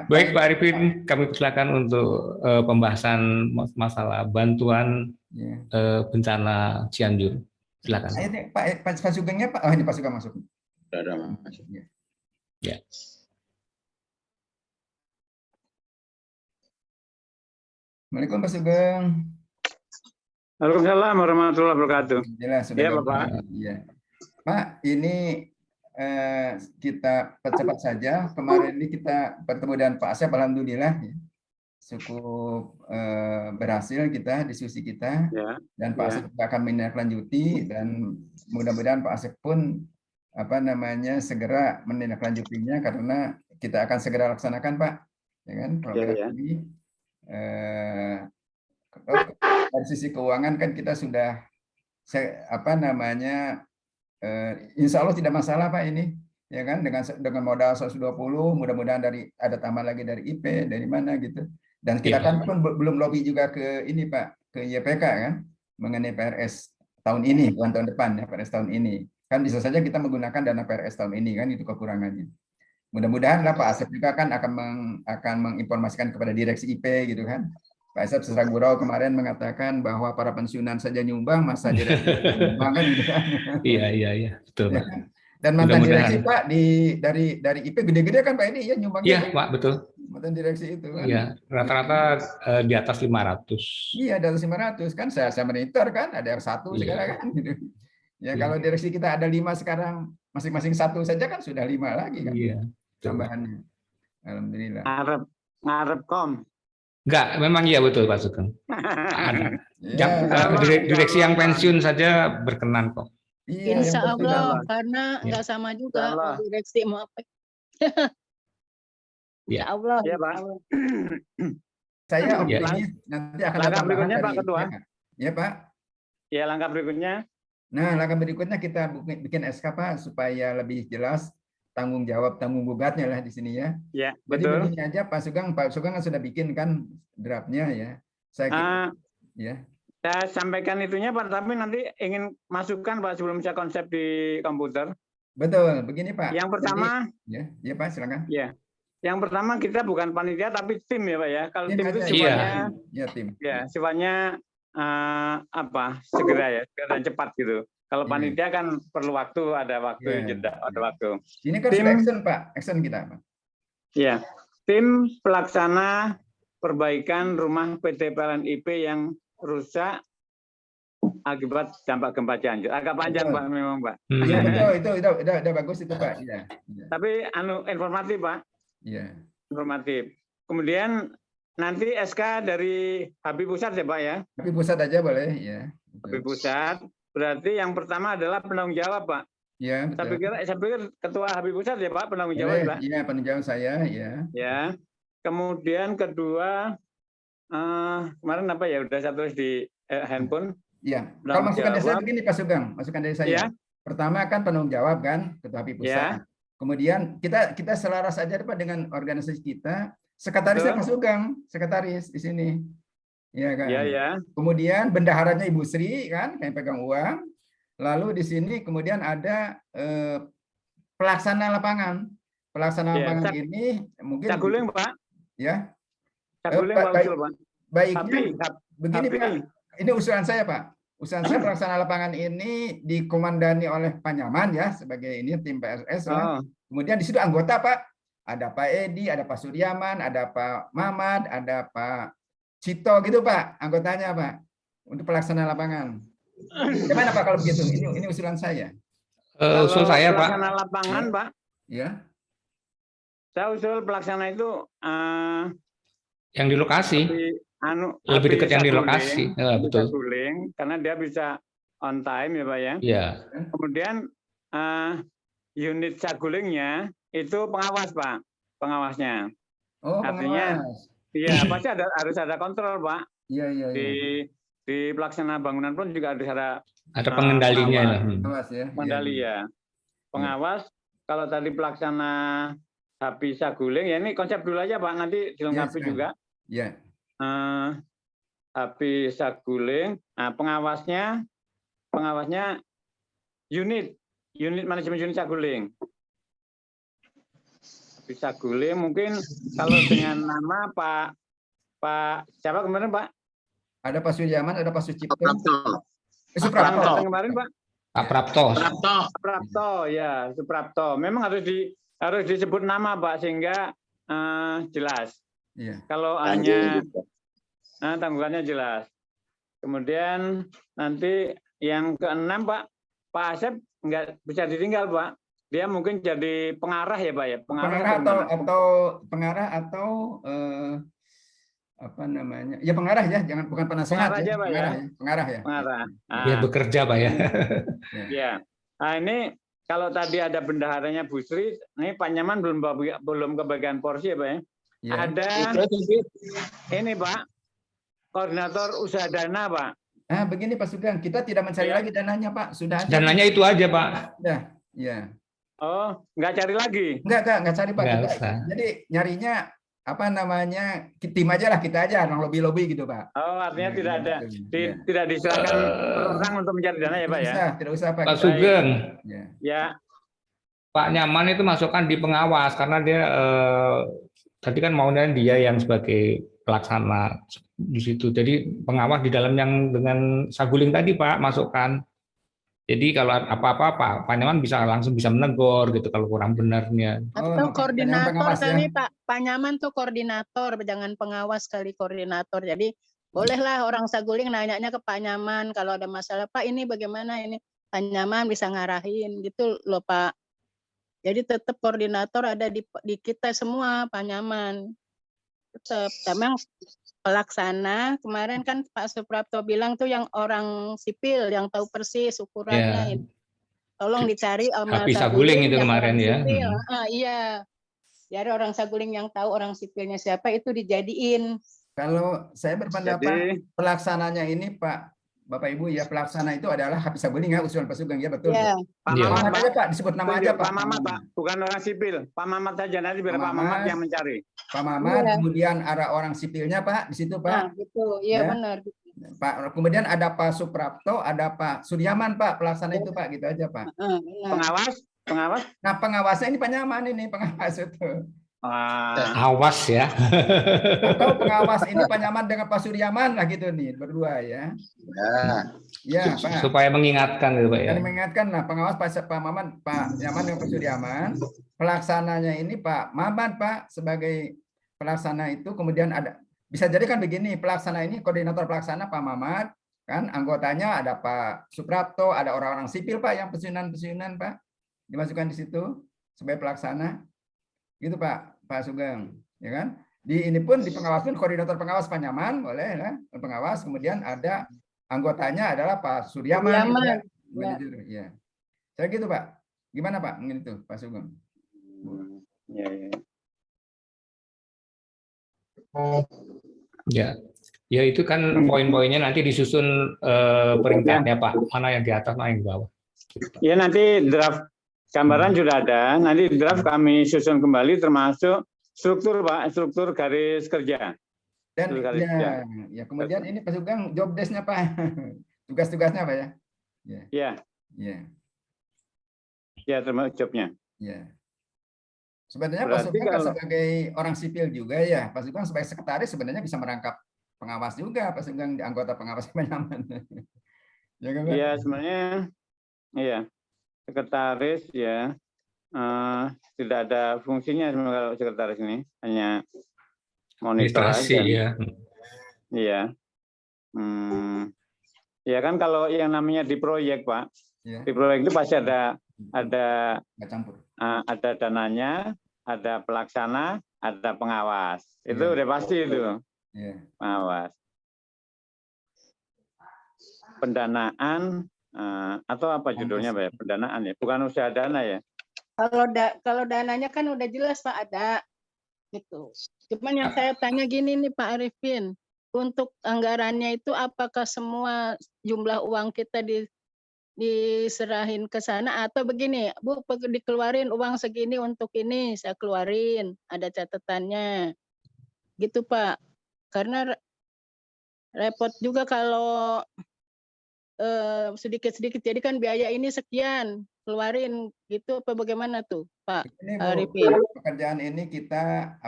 Baik Pak Arifin, kami persilakan untuk pembahasan masalah bantuan bencana Cianjur. Silakan. Ini Pak Sugengnya Pak. Oh, ini Pak Sugeng masuk. Sudah masuk. Ya. Assalamualaikum Pak Sugeng. Waalaikumsalam warahmatullahi wabarakatuh. Jelas, sudah ya Bapak. Ya. Pak, ini kita percepat saja. Kemarin ini kita bertemu dengan Pak Asep, alhamdulillah ya. Cukup berhasil kita diskusi kita Ya. dan Pak Asep akan menindaklanjuti dan mudah-mudahan Pak Asep pun segera menindaklanjutinya karena kita akan segera laksanakan Pak, ya kan program ini. Dari sisi keuangan kan kita sudah insya Allah tidak masalah Pak ini, ya kan, dengan modal 120, mudah-mudahan ada tambahan lagi dari IP, dari mana gitu. Dan kita kan pun belum lobby juga ke ini Pak, ke YPK kan, mengenai PRS tahun ini, bukan tahun depan ya, PRS tahun ini. Kan bisa saja kita menggunakan dana PRS tahun ini kan, itu kekurangannya. Mudah-mudahan lah Pak Asep juga kan akan menginformasikan kepada direksi IP gitu kan. Pak Asep Sesra Gurau kemarin mengatakan bahwa para pensiunan saja nyumbang, masa direksi nyumbang kan gitu kan. Iya, betul Pak. Dan mantan direksi Pak dari IP gede-gede kan Pak ini ya nyumbangnya. Iya Pak, betul. Mantan direksi itu kan. Iya, rata-rata di atas 500. Iya, di atas 500 kan saya monitor kan, ada yang satu sekarang kan gitu. Ya kalau direksi kita ada 5 sekarang, masing-masing satu saja kan sudah 5 lagi kan. Iya. Tambahannya. Alhamdulillah. Ngarep kom. Enggak, memang iya betul Pak Sugeng. Ada. Direksi yang pensiun saja berkenan kok. Iya, Insya Allah, karena nggak sama juga direksi mau apa. Insya Allah. Ya, Pak. Saya optimis nanti akan langkah berikutnya Pak Ketua. Ya Pak. Ya, langkah berikutnya. Nah, langkah berikutnya kita bikin SK Pak supaya lebih jelas tanggung jawab, tanggung gugatnya lah di sini ya. Ya, jadi betul. begini aja Pak Sugeng kan sudah bikin kan draftnya ya. Saya ya. Saya sampaikan itunya Pak, tapi nanti ingin masukkan Pak sebelum saya konsep di komputer. Betul, begini Pak. Yang pertama, ya Pak, silakan. Ya. Yang pertama kita bukan panitia tapi tim ya Pak ya. Kalau tim itu sifatnya tim. Ya, sifatnya segera ya, segera dan cepat gitu. Kalau panitia kan perlu waktu, ada waktu jeda, ada waktu. Ini kan tim action Pak, action kita Pak. Ya, tim pelaksana perbaikan rumah PT PLN IP yang rusak akibat dampak gempa Cianjur. Agak panjang Pak memang Pak. Iya betul, itu udah bagus itu Pak. Ya. Tapi informatif Pak. Iya. Informatif. Kemudian nanti SK dari Habib Pusat ya Pak ya. Habib Pusat aja boleh ya. Habib Pusat. Berarti yang pertama adalah penanggung jawab Pak. Iya betul. Saya pikir Ketua Habib Pusat ya Pak penanggung jawab Pak. Iya penanggung jawab saya ya. Ya. Kemudian kedua kemarin apa ya udah saya tulis di handphone. Iya. Kalau masukan dari saya begini Pak Sugeng, masukan dari saya. Ya. Pertama kan penanggung jawab kan Ketua Habib Pusat. Ya. Kemudian kita selaras aja Pak dengan organisasi kita. Sekretarisnya Pak Sugeng, sekretaris di sini. Ya kan. Ya. Kemudian bendaharanya Ibu Sri kan, yang pegang uang. Lalu di sini kemudian ada pelaksana lapangan. Pelaksana lapangan ini mungkin Caguling Pak. Ya. Caguling Pak. Baiknya begini Pak. Ini usulan saya Pak. Usulan saya pelaksana lapangan ini dikomandani oleh Pak Nyaman ya sebagai ini tim PSS. Kemudian di situ anggota Pak. Ada Pak Edi, ada Pak Suryaman, ada Pak Mamat, ada Pak Cito gitu Pak, anggotanya Pak, untuk pelaksana lapangan. Gimana Pak kalau begitu? Ini usulan saya. Usul saya Pak. Pelaksana lapangan Pak. Ya. Saya usul pelaksana itu yang di lokasi. Lebih dekat yang di lokasi. Betul. Guling, karena dia bisa on time ya Pak ya. Iya. Kemudian unit sagulingnya itu pengawas Pak, pengawasnya. Oh, artinya iya pasti harus ada kontrol Pak. Iya. Di pelaksana bangunan pun juga harus ada pengendalinya. Pengawas ya. Pengendali ya. Pengawas. Kalau tadi pelaksana Habi Saguling ya ini konsep dulu aja Pak, nanti dilengkapi juga. Iya. Habi Saguling. Nah, pengawasnya unit manajemen unit Saguling. bisa guling mungkin kalau dengan nama Pak siapa kemarin Pak? Ada Pak Sujaman, ada Pak Sucipto. Yang Suprapto. datang kemarin Pak? Pak Prapto. Suprapto ya, Suprapto. Memang harus disebut nama Pak sehingga jelas. Iya. Kalau hanya tanggungannya jelas. Kemudian nanti yang keenam Pak Asep nggak bisa ditinggal Pak. Dia mungkin jadi pengarah ya Pak ya. Pengarah atau apa namanya? Ya pengarah ya, jangan bukan penasehat. Pengarah aja, Pak, pengarah ya. ya. Pengarah ya. Pengarah. Dia bekerja Pak ya. Ya. Nah ini kalau tadi ada bendaharanya Bu Sri, ini Pak Nyaman belum kebagian porsi ya Pak ya. Ya. Ada ini Pak, koordinator usaha dana Pak. Nah, begini Pak Sugeng, kita tidak mencari lagi dananya Pak, sudah ada. Dananya itu aja Pak. Ya. Oh, nggak cari lagi? Nggak cari Pak. Nggak usah. Jadi nyarinya apa namanya, tim aja lah, kita aja orang lobby gitu Pak. Oh, artinya Ya, tidak ada, ya. tidak diserahkan orang untuk mencari dana ya Pak ya? Tidak usah Pak. Pak Sugeng. Ya. Pak Nyaman itu masukkan di pengawas karena dia tadi kan maunya dia yang sebagai pelaksana di situ. Jadi pengawas di dalam yang dengan Saguling tadi Pak masukkan. Jadi kalau apa-apa Pak Nyaman langsung bisa menegur gitu kalau kurang benarnya. Atau koordinator kali ya. Pak Nyaman tuh koordinator, jangan pengawas kali koordinator. Jadi bolehlah orang Saguling nanyanya ke Pak Nyaman kalau ada masalah, Pak ini bagaimana ini, Pak Nyaman bisa ngarahin gitu loh Pak. Jadi tetap koordinator ada di kita semua Pak Nyaman. Tetap. Memang pelaksana kemarin kan Pak Suprapto bilang tuh yang orang sipil yang tahu persis ukurannya. Ya. Tolong dicari Happy Saguling itu kemarin ya. Iya. Jadi orang Saguling yang tahu orang sipilnya siapa itu dijadiin. Kalau saya berpendapat pelaksananya ini Pak Bapak Ibu ya, pelaksana itu adalah Happy Saguling ya, usulan Pak Sugeng ya, betul. Ya. Pak Iya. Mamat Aja Pak, disebut nama aja Pak. Pak Mamat Pak, bukan orang sipil. Pak Mamat saja, nanti biar Pak Mamat yang mencari. Pak Mamat, Iya. kemudian ada orang sipilnya Pak di situ Pak. Nah, gitu. Iya Ya. benar. Pak, kemudian ada Pak Suprapto, ada Pak Suryaman Pak, pelaksana itu Pak, gitu aja Pak. Pengawas? Nah pengawasnya ini Pak Nyaman ini, pengawas itu. Awas ya. Atau pengawas ini Pak Nyaman dengan Pak Suryaman lah gitu nih, berdua ya. Ya Pak. Supaya mengingatkan gitu Pak ya. Dan mengingatkan, nah pengawas Pak Maman, Pak Nyaman dengan Pak Suryaman, pelaksananya ini Pak Maman Pak sebagai pelaksana itu, kemudian ada bisa jadi kan begini, pelaksana ini koordinator pelaksana Pak Mamat, kan anggotanya ada Pak Suprapto, ada orang-orang sipil Pak yang pensiunan Pak, dimasukkan di situ sebagai pelaksana, gitu Pak Sugeng, ya kan? Di ini pun di pengawas pun koordinator pengawas Pak Nyaman boleh ya, pengawas, kemudian ada anggotanya adalah Pak Suryaman, manajer, ya. Saya gitu Pak, gimana Pak? Gitu Pak Sugeng. Ya, ya itu kan poin-poinnya nanti disusun peringkatnya Pak, mana yang di atas, mana yang di bawah. Ya nanti draft gambaran sudah ada, nanti draft kami susun kembali termasuk struktur Pak, struktur garis kerja. Dan ya kemudian ini Pak Sugeng job desk-nya Pak, tugas-tugasnya Pak ya. Ya termasuk jobnya. Ya. Sebenarnya Pak Sugeng sebagai orang sipil juga ya, Pak Sugeng sebagai sekretaris sebenarnya bisa merangkap pengawas juga, Pak Sugeng di anggota pengawas Pak Nyaman. Iya sebenarnya, iya sekretaris ya tidak ada fungsinya kalau sekretaris ini, hanya monitor aja. Ya. Iya. Ya kan kalau yang namanya di proyek Pak, di proyek itu pasti ada dananya, ada pelaksana, ada pengawas. Itu udah pasti itu. Pengawas. Pendanaan atau apa judulnya Pak ya? Pendanaan ya, bukan usaha dana ya. Kalau dananya kan udah jelas Pak ada gitu. Cuman yang saya tanya gini nih Pak Arifin, untuk anggarannya itu apakah semua jumlah uang kita diserahin ke sana atau begini, Bu dikeluarin uang segini untuk ini, saya keluarin, ada catatannya. Gitu Pak. Karena repot juga kalau sedikit-sedikit, jadi kan biaya ini sekian, keluarin gitu apa bagaimana tuh Pak Ini Bu, Arifin? pekerjaan ini kita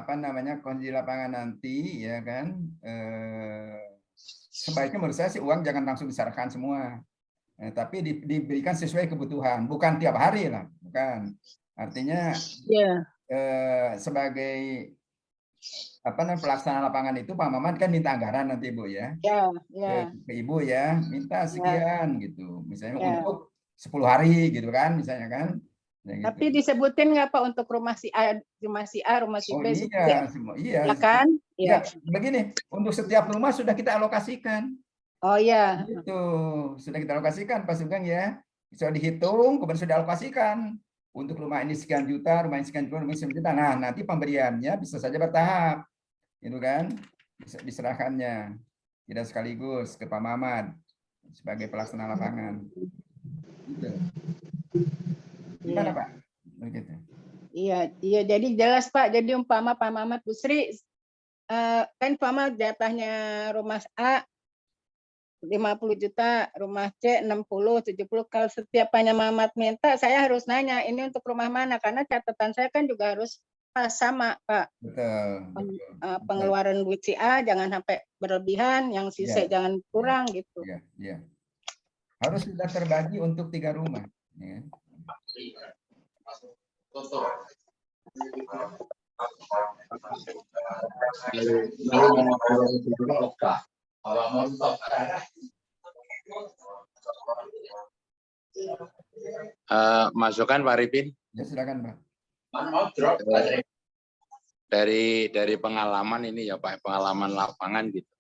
kondisi lapangan nanti ya kan, sebaiknya menurut saya sih uang jangan langsung diserahkan semua, tapi diberikan sesuai kebutuhan, bukan tiap hari lah, bukan. Artinya Ya, sebagai pelaksana lapangan itu Pak Maman kan minta anggaran nanti Bu ya, ya, ya, ke Ibu ya, minta ya, sekian gitu, misalnya ya. untuk 10 hari gitu kan, misalnya kan. Ya, gitu. Tapi disebutin nggak Pak untuk rumah si A, rumah si A, rumah si Oh B, iya, semua iya. ya kan? Ya, Ya. begini, untuk setiap rumah sudah kita alokasikan. Oh ya, Gitu, sudah kita alokasikan Pak Sugeng ya. Sudah dihitung, kemudian sudah alokasikan. Untuk rumah ini sekian juta, rumah ini sekian juta, rumah ini sekian juta. Nah, nanti pemberiannya bisa saja bertahap. Gitu kan? Bisa diserahkannya. Tidak sekaligus ke Pak Mamat sebagai pelaksana lapangan. Gitu. Gimana iya. Pak? Begitu. Iya, iya. Jadi jelas Pak. Jadi umpama Pak Mamat Bu Sri, kan umpama jatahnya rumah A 50 juta, rumah C 60, 70. Kalau setiap Pak Mamat minta, saya harus nanya ini untuk rumah mana, karena catatan saya kan juga harus pas sama Pak. Betul. Pengeluaran duit si A jangan sampai berlebihan, yang si C jangan kurang gitu. Iya, iya. Harus sudah terbagi untuk 3 rumah. Ya. Masukan Pak Arifin. Ya silakan Pak. Dari pengalaman ini ya Pak, pengalaman lapangan gitu.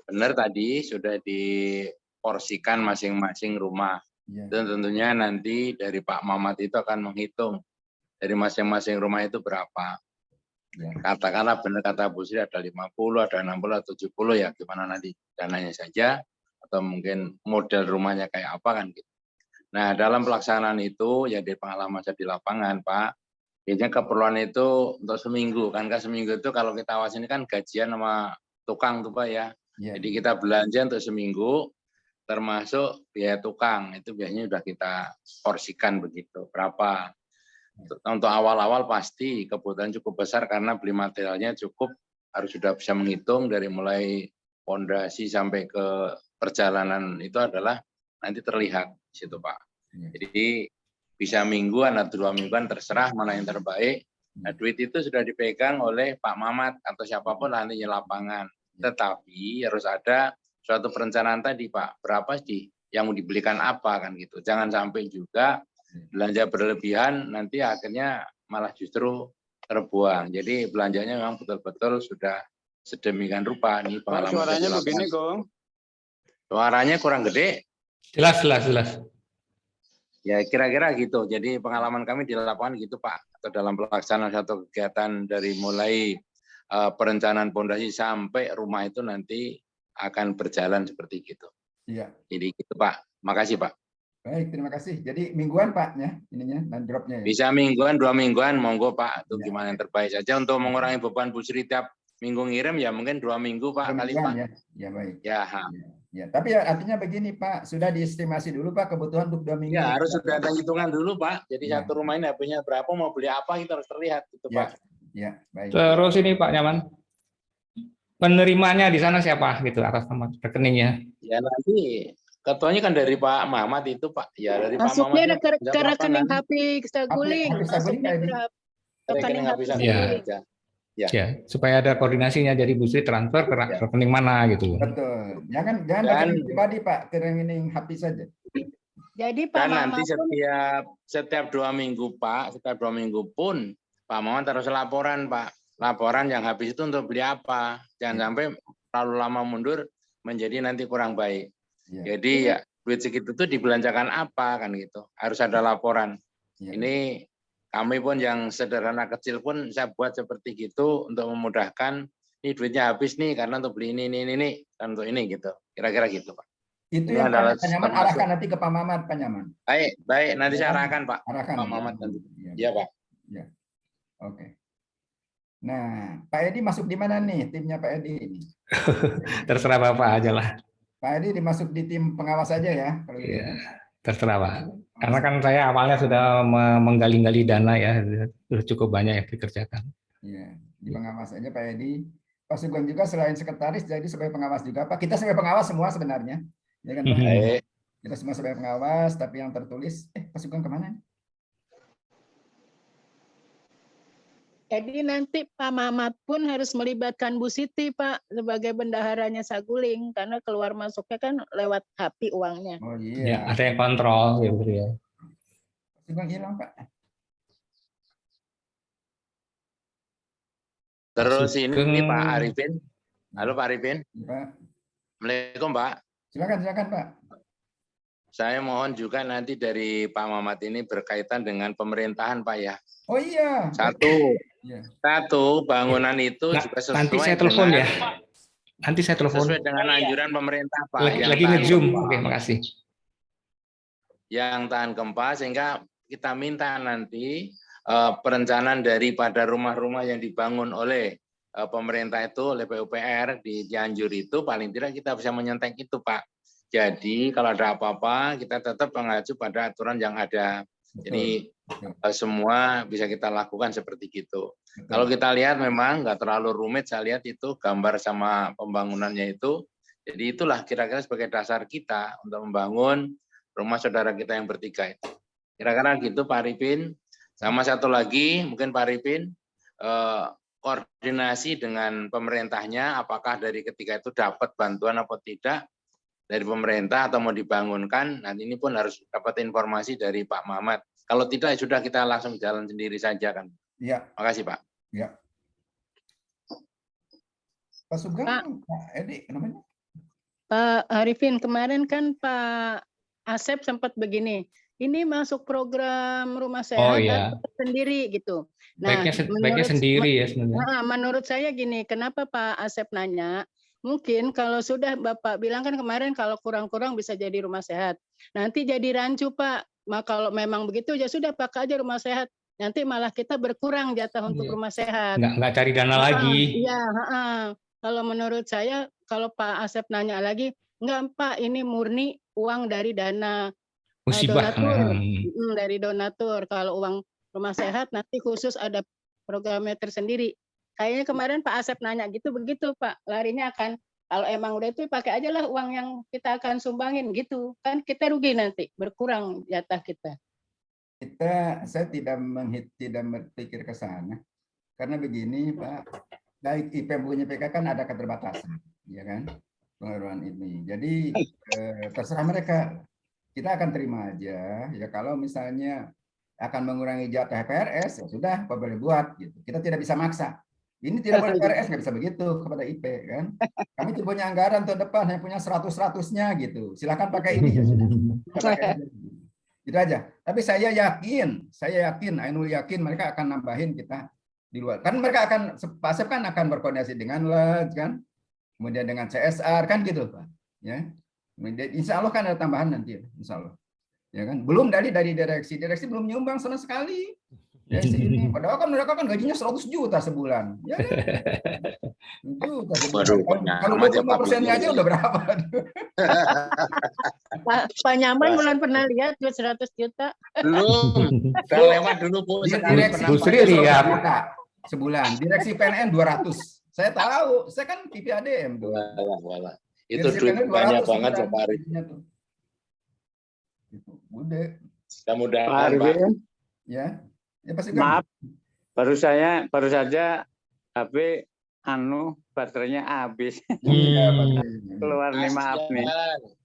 Benar tadi sudah diporsikan masing-masing rumah. Ya. Dan tentunya nanti dari Pak Mamat itu akan menghitung dari masing-masing rumah itu berapa. Ya. Katakanlah benar kata Bu Sri ada 50, ada 60, atau 70 ya, gimana nanti dananya saja, atau mungkin model rumahnya kayak apa kan gitu. Nah dalam pelaksanaan itu ya di pengalaman saya di lapangan Pak, biasanya keperluan itu untuk seminggu kan seminggu itu kalau kita awas ini kan gajian sama tukang tuh Pak ya. Ya. Jadi kita belanja untuk seminggu termasuk biaya tukang itu biasanya sudah kita porsikan begitu berapa. Untuk awal-awal pasti kebutuhan cukup besar karena beli materialnya cukup, harus sudah bisa menghitung dari mulai fondasi sampai ke perjalanan itu adalah nanti terlihat di situ Pak. Jadi bisa mingguan atau 2 mingguan terserah mana yang terbaik. Nah, duit itu sudah dipegang oleh Pak Mamat atau siapapun nantinya lapangan. Tetapi harus ada suatu perencanaan tadi Pak, berapa sih yang mau dibelikan apa kan gitu. Jangan sampai juga belanja berlebihan nanti akhirnya malah justru terbuang. Jadi belanjanya memang betul-betul sudah sedemikian rupa nih pengalaman. Suaranya begini, Gong. Suaranya kurang gede. Jelas. Ya kira-kira gitu. Jadi pengalaman kami di lapangan gitu Pak. Atau dalam pelaksanaan satu kegiatan dari mulai perencanaan pondasi sampai rumah itu nanti akan berjalan seperti gitu. Iya. Jadi gitu Pak. Makasih Pak. Baik, terima kasih. Jadi mingguan Pak ya ininya dan dropnya ya. Bisa mingguan, 2 mingguan, monggo Pak. Itu gimana yang terbaik saja untuk mengurangi beban Bu Sri tiap minggu ngirim ya mungkin 2 minggu Pak kali Pak. Ya, ya baik. Ya. Ya, tapi artinya begini Pak, sudah diestimasi dulu Pak kebutuhan untuk 2 minggu. Ya harus sudah ada hitungan dulu Pak. Jadi satu rumah ini HP-nya berapa, mau beli apa itu harus terlihat gitu Pak. Ya, baik. Terus ini Pak Nyaman, penerimanya di sana siapa gitu atas nama rekeningnya? Ya nanti ketuanya kan dari Pak Mamat itu Pak. Ya dari Pak Mamat. Masuknya ke rekening HP Saguling. Masuknya ke rekening HP Saguling. Ya, supaya ada koordinasinya jadi Bu Sri transfer ke rekening mana gitu. Betul. Jangan rekening pribadi Pak, ke rekening HP saja. Jadi Pak Mamat nanti setiap 2 minggu Pak, setiap 2 minggu pun Pak Mamat harus laporan Pak. Laporan yang habis itu untuk beli apa. Jangan sampai terlalu lama mundur menjadi nanti kurang baik. Jadi ya duit segitu tuh dibelanjakan apa kan gitu. Harus ada laporan. Ini kami pun yang sederhana kecil pun saya buat seperti gitu untuk memudahkan. Ini duitnya habis nih karena untuk beli ini dan untuk ini gitu. Kira-kira gitu Pak. Itu yang Pak Nyaman arahkan nanti ke Pak Mamat, Pak Nyaman. Baik nanti saya arahkan Pak. Arahkan Pak Mamat nanti. Iya Pak. Ya. Oke. Nah, Pak Edi masuk di mana nih timnya Pak Edi ini? Terserah Bapak aja lah. Pak Edi dimasuk di tim pengawas aja ya. Iya, terserah Pak. Karena kan saya awalnya sudah menggali-gali dana ya, sudah cukup banyak yang dikerjakan. Iya, di pengawas aja Pak Edi. Pak Sugeng juga selain sekretaris jadi sebagai pengawas juga Pak. Kita sebagai pengawas semua sebenarnya. Ya kan Pak? Baik. Kita semua sebagai pengawas, tapi yang tertulis, Pak Sugeng kemana? Jadi nanti Pak Mamat pun harus melibatkan Bu Siti Pak sebagai bendaharanya Saguling karena keluar masuknya kan lewat HP uangnya. Oh Ya, iya. ada yang kontrol gitu ya. Pak Sugeng hilang Pak. Terus ini Sugeng. Pak Arifin. Halo Pak Arifin. Ya, Pak. Assalamualaikum Pak. Silakan Pak. Saya mohon juga nanti dari Pak Mamat ini berkaitan dengan pemerintahan Pak ya. Oh iya. Iya. Satu bangunan itu Nah, juga sesuai nanti saya telepon dengan, ya. Nanti saya telepon. sesuai dengan anjuran pemerintah Pak. Lagi tahan nge-zoom. gempa. Oke, makasih. Yang tahan gempa sehingga kita minta nanti perencanaan daripada rumah-rumah yang dibangun oleh pemerintah itu oleh PUPR di Cianjur itu paling tidak kita bisa menyentek itu Pak. Jadi kalau ada apa-apa kita tetap mengacu pada aturan yang ada. Jadi semua bisa kita lakukan seperti itu. Betul. Kalau kita lihat memang nggak terlalu rumit, saya lihat itu gambar sama pembangunannya itu. Jadi itulah kira-kira sebagai dasar kita untuk membangun rumah saudara kita yang bertiga itu. Kira-kira gitu Pak Arifin. Sama satu lagi mungkin Pak Arifin, koordinasi dengan pemerintahnya, apakah dari ketiga itu dapat bantuan atau tidak dari pemerintah atau mau dibangunkan, nanti ini pun harus dapat informasi dari Pak Mamat. Kalau tidak, ya sudah kita langsung jalan sendiri saja kan. Iya. Makasih Pak. Ya. Pak Sugeng, Pak Edi, namanya? Pak Arifin, kemarin kan Pak Asep sempat begini, ini masuk program rumah sehat iya. atau sendiri gitu. Nah, Baiknya sendiri ya sebenarnya. menurut saya gini, kenapa Pak Asep nanya? Mungkin kalau sudah Bapak bilang kan kemarin kalau kurang-kurang bisa jadi rumah sehat. Nanti jadi rancu Pak. Kalau memang begitu ya sudah pakai aja rumah sehat. Nanti malah kita berkurang jatah untuk rumah sehat. Nggak cari dana lagi. Iya, kalau menurut saya kalau Pak Asep nanya lagi, enggak Pak, ini murni uang dari dana Musibah. donatur. Dari donatur. Kalau uang rumah sehat nanti khusus ada programnya tersendiri. Kayaknya kemarin Pak Asep nanya gitu begitu Pak, larinya akan kalau emang udah itu pakai aja lah uang yang kita akan sumbangin gitu, kan kita rugi nanti, berkurang jatah kita. Saya tidak berpikir ke sana, karena begini Pak, baik IP punya PK kan ada keterbatasan, ya kan, pengeluaran ini. Jadi terserah mereka, kita akan terima aja, ya kalau misalnya akan mengurangi jatah PRS, ya sudah, apa boleh buat, gitu. Kita tidak bisa maksa. Ini tidak boleh PRS, nggak bisa begitu kepada IP kan. Kami tidak punya anggaran tahun depan, hanya punya 100-100-nya gitu. Silakan pakai ini. Ya sudah. Itu aja. Tapi saya yakin, Ainul yakin mereka akan nambahin kita di luar. Kan mereka akan, Pak Asep kan akan berkoordinasi dengan LEJ kan, kemudian dengan CSR kan gitu Pak. Ya, insya Allah kan ada tambahan nanti, insya Allah. Ya kan, belum dari direksi belum nyumbang sama sekali. Ya sini, padahal kan mereka kan gajinya 100 juta sebulan. Ya kan? Juta sebulan. Kalau 25%-nya aja udah berapa? Pak Nyaman belum pernah lihat 100 juta. Belum. Udah lewat dulu Bu. Direksi Bu Sri lihat sebulan. Direksi PNN 200. Saya tahu, saya kan PPADM tuh. Walah. Itu duit banyak banget Pak Arif. Bude. Mudah-mudahan Pak. Ya. Ya, pasti Maaf, baru saja HP baterainya habis. Keluar nih, maaf nih.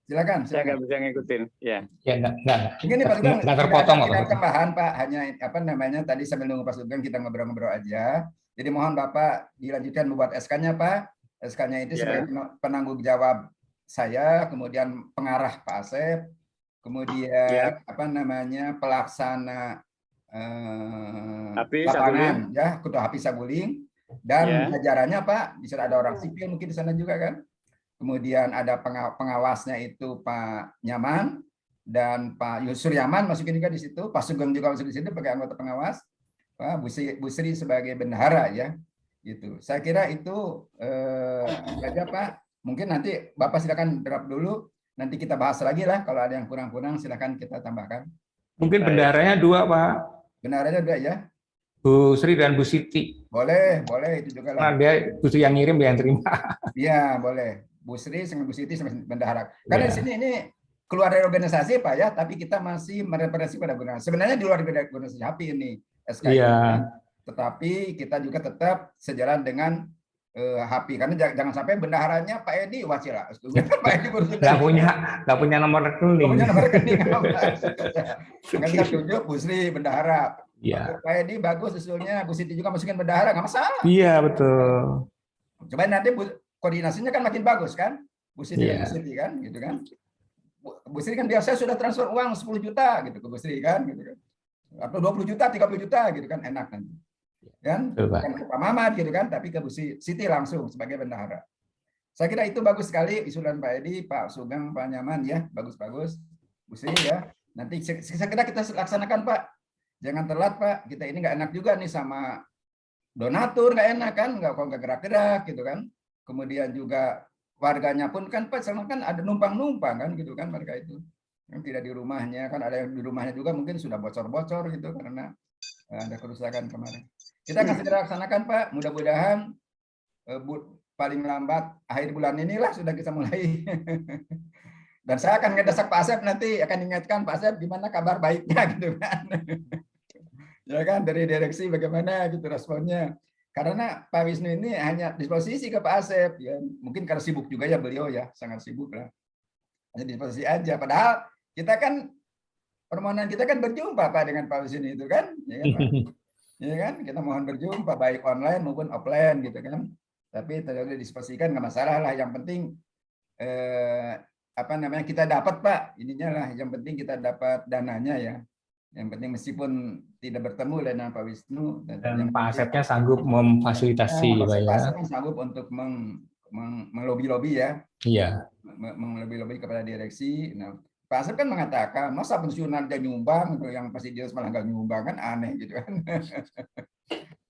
Silakan. Saya nggak bisa ngikutin. Ya. Ya nggak. Ini Pak Sugeng nggak terpotong Pak. Tambahan Pak, hanya apa namanya tadi sambil nunggu Pak Sugeng kita ngobrol-ngobrol aja. Jadi mohon Bapak dilanjutkan membuat SK-nya Pak. SK-nya itu sebagai penanggung jawab saya, kemudian pengarah Pak Asep, kemudian apa namanya pelaksana lapangan ya Ketua HAPI Saguling dan jajarannya Pak, bisa ada orang sipil mungkin di sana juga kan. Kemudian ada pengawasnya itu Pak Nyaman dan Pak Yusur Yaman masukin juga di situ, Pak Sugeng juga masuk di situ sebagai anggota pengawas, Pak Bu Sri sebagai bendahara ya. Gitu. Saya kira itu aja Pak. Mungkin nanti Bapak silakan drop dulu, nanti kita bahas lagi lah kalau ada yang kurang-kurang silakan kita tambahkan. Mungkin Baik. bendaharanya 2, Pak. Benarannya udah ya? Bu Sri dan Bu Siti. Boleh itu juga Nah, lah. dia Bu Sri yang ngirim, dia yang terima. Iya, boleh. Bu Sri sama Bu Siti sama bendahara. Karena di Ya. sini ini keluar dari organisasi Pak ya, tapi kita masih merepresentasi pada organisasi. Sebenarnya di luar dari organisasi HAPI ini SKI. Iya. Tetapi kita juga tetap sejalan dengan HAPI, karena jangan sampai bendaharanya Pak Edi Wasila. Pak Edi berusaha Nggak punya nomor rekening. punya nomor rekening apa? Nggak bisa tunjuk Bu Sri bendahara. Iya. Pak Edi bagus usulnya, Bu Siti juga masukin bendahara, nggak masalah. Iya, betul. Coba nanti koordinasinya kan makin bagus kan, Bu Siti dan Iya. Bu Siti kan, gitu kan. Bu Sri kan biasa sudah transfer uang 10 juta gitu ke Bu Sri kan, gitu kan. Atau 20 juta, 30 juta gitu kan, enak nanti. Kan? Betul, Pak. Bukan ke Pak Mamat gitu kan, tapi ke Bu Siti langsung sebagai bendahara. Saya kira itu bagus sekali usulan Pak Edi, Pak Sugeng, Pak Nyaman ya, bagus-bagus. Bu Sri ya. Nanti saya kira kita laksanakan Pak. Jangan telat Pak, kita ini nggak enak juga nih sama donatur, nggak enak kan, nggak gerak-gerak gitu kan. Kemudian juga warganya pun kan Pak, sama kan ada numpang-numpang kan gitu kan mereka itu. Yang tidak di rumahnya, kan ada yang di rumahnya juga mungkin sudah bocor-bocor gitu karena ada kerusakan kemarin. Kita akan segera laksanakan Pak, mudah-mudahan paling lambat akhir bulan inilah sudah kita mulai. Dan saya akan ngedesak Pak Asep nanti, akan ingatkan Pak Asep gimana kabar baiknya gitu kan. Ya kan, dari direksi bagaimana gitu responnya. Karena Pak Wisnu ini hanya disposisi ke Pak Asep, ya. Mungkin karena sibuk juga ya beliau ya, sangat sibuk lah. Hanya disposisi aja. Padahal kita kan, permohonan kita kan berjumpa Pak dengan Pak Wisnu itu kan. Ya kan, Pak? Ya kan, kita mohon berjumpa baik online maupun offline gitu kan. Tapi terlalu disposisikan nggak masalah lah. Yang penting kita dapat Pak, ininya lah. Yang penting kita dapat dananya ya. Yang penting meskipun tidak bertemu dengan Pak Wisnu dan Pak Asepnya sanggup memfasilitasi, Pak ya. Pak Asep sanggup untuk melobi-lobi ya. Iya. Melobi-lobi kepada direksi. Nah, Pak Asep kan mengatakan masa pensiunan dia nyumbang, yang pasti dia malah nggak nyumbang kan, aneh gitu kan.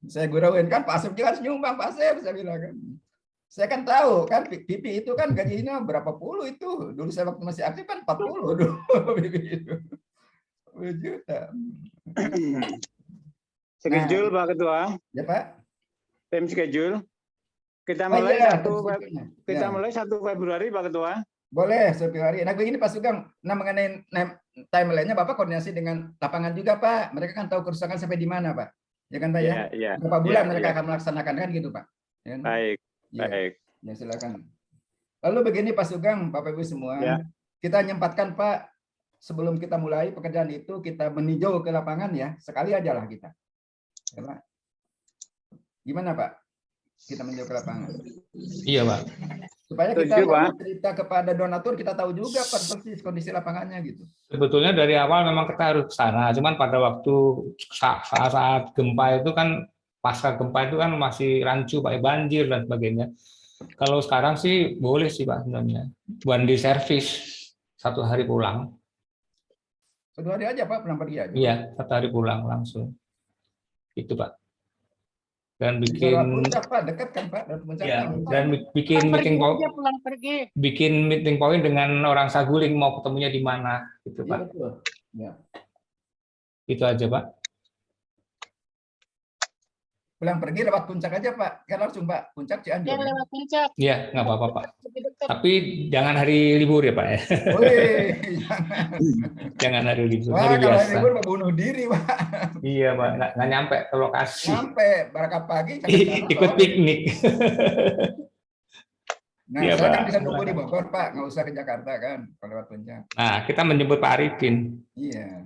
Saya gurauin kan Pak Asep juga harus nyumbang Pak Asep, saya bilang kan. Saya kan tahu kan Pipi itu kan gajinya berapa puluh itu. Dulu saya waktu masih aktif kan 40 dulu Pipi itu. 10 juta. Schedule Pak Ketua. Ya Pak. Tim schedule. Kita mulai mulai 1 Februari Pak Ketua. Boleh 1 Februari. Nah begini Pak Sugeng, mengenai timeline-nya Bapak koordinasi dengan lapangan juga Pak. Mereka kan tahu kerusakan sampai di mana Pak. Ya kan Pak ya? Iya. Berapa bulan mereka akan melaksanakan kan gitu Pak. Ya, baik. Ya. Baik. Ya silakan. Lalu begini Pak Sugeng, Bapak Ibu semua, Ya. kita nyempatkan Pak, sebelum kita mulai pekerjaan itu kita meninjau ke lapangan ya, sekali aja lah kita. Ya, Pak. Gimana Pak? Kita meninjau ke lapangan. Iya Pak. Supaya Setuju, kita Pak. cerita kepada donatur, kita tahu juga persis kondisi lapangannya gitu. Sebetulnya dari awal memang kita harus ke sana, cuman pada waktu saat gempa itu kan, pasca gempa itu kan masih rancu, Pak, banjir dan sebagainya. Kalau sekarang sih boleh sih Pak sebenarnya. One day service, 1 hari pulang. 1 hari aja Pak, pulang pergi aja. Iya, 1 hari pulang langsung. Itu Pak. Dan Di bikin Puncak Pak, dekat kan Pak, dari Puncak. ya, dan bikin meeting point, pulang pergi. bikin meeting point dengan orang Saguling, mau ketemunya di mana gitu Iya Pak. betul. Ya. Itu aja Pak. Pulang pergi lewat Puncak aja Pak, kan langsung Pak, Puncak Cianjur. Ya lewat puncak. Iya, nggak apa-apa Pak. Lebih dekat. Tapi jangan hari libur ya Pak ya. Wih, jangan. Jangan hari libur, Wah, hari kalau hari biasa. libur mau bunuh diri Pak. Iya Pak, nggak nyampe ke lokasi. Sampai berangkat pagi. Ikut piknik. Nah, Iya, saya kan Pak. bisa nunggu di Bogor Pak, nggak usah ke Jakarta kan, kalau lewat Puncak. Nah, kita menjemput Pak Arifin. Iya.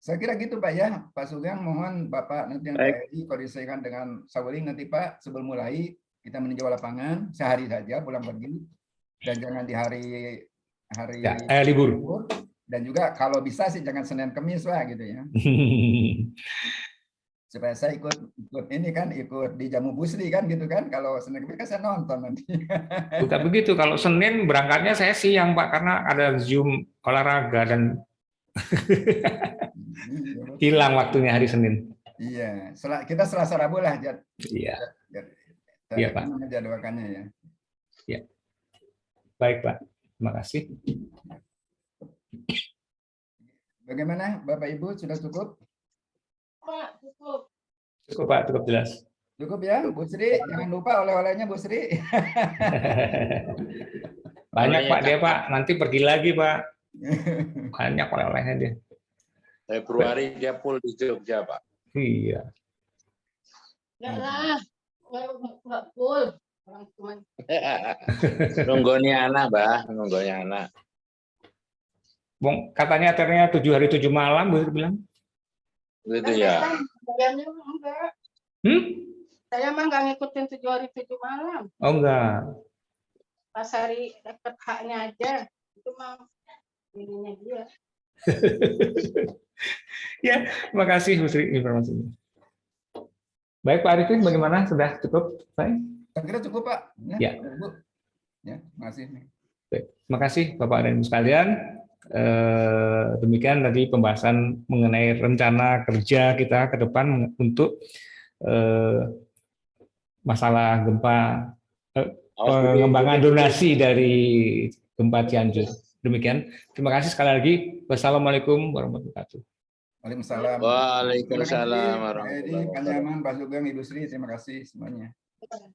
Saya kira gitu Pak ya, Pak Sugeng, mohon Bapak nanti yang Baik. koordinasikan dengan Saguling nanti Pak, sebelum mulai kita meninjau lapangan sehari saja pulang pergi, dan jangan di hari Ya, libur. dan juga kalau bisa sih jangan Senin Kamis Pak gitu ya, supaya saya ikut ini kan, ikut di jamu Busri kan gitu kan, kalau Senin Kamis kan saya nonton nanti. Bukan begitu, kalau Senin berangkatnya saya siang Pak, karena ada Zoom olahraga dan hilang waktunya hari Senin. Iya, kita Selasa Rabu lah. Iya. Iya, Pak. Jadwalkannya ya. Ya. Baik Pak, terima kasih. Bagaimana Bapak Ibu, sudah cukup? Pak, cukup. Cukup Pak, cukup jelas. Cukup ya, Bu Sri. Jangan lupa oleh-olehnya Bu Sri. Banyak Olehnya Pak dia cakep. Pak, nanti pergi lagi Pak. Banyak oleh-olehnya dia. Februari dia full di Jogja, Pak. Iya. Enggak lah. Enggak full. Orang cuma Nunggoni anak, Mbah. Nunggoni anak. Bong, katanya acaranya 7 hari 7 malam, Bu bilang. Gitu ya. Sayangnya enggak. Saya mah enggak ngikutin 7 hari 7 malam. Oh enggak. Pas hari deket haknya aja. Itu mah ininya dia. Ya, terima kasih Bu Sri informasinya. Baik Pak Arifin, bagaimana? Sudah cukup? Baik. Saya kira cukup Pak. Ya. Bu. Ya, makasih. Baik. Terima kasih Bapak dan Ibu sekalian. Demikian tadi pembahasan mengenai rencana kerja kita ke depan untuk masalah gempa, pengembangan donasi dari gempa Cianjur. Demikian. Terima kasih sekali lagi. Wassalamualaikum warahmatullahi wabarakatuh. Waalaikumsalam. Waalaikumsalam warahmatullahi wabarakatuh. Pak Nyaman, Pak Sugeng, Ibu Sri, terima kasih semuanya. Waalaikumsalam.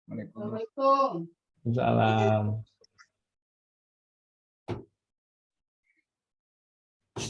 Assalamualaikum. Waalaikumsalam.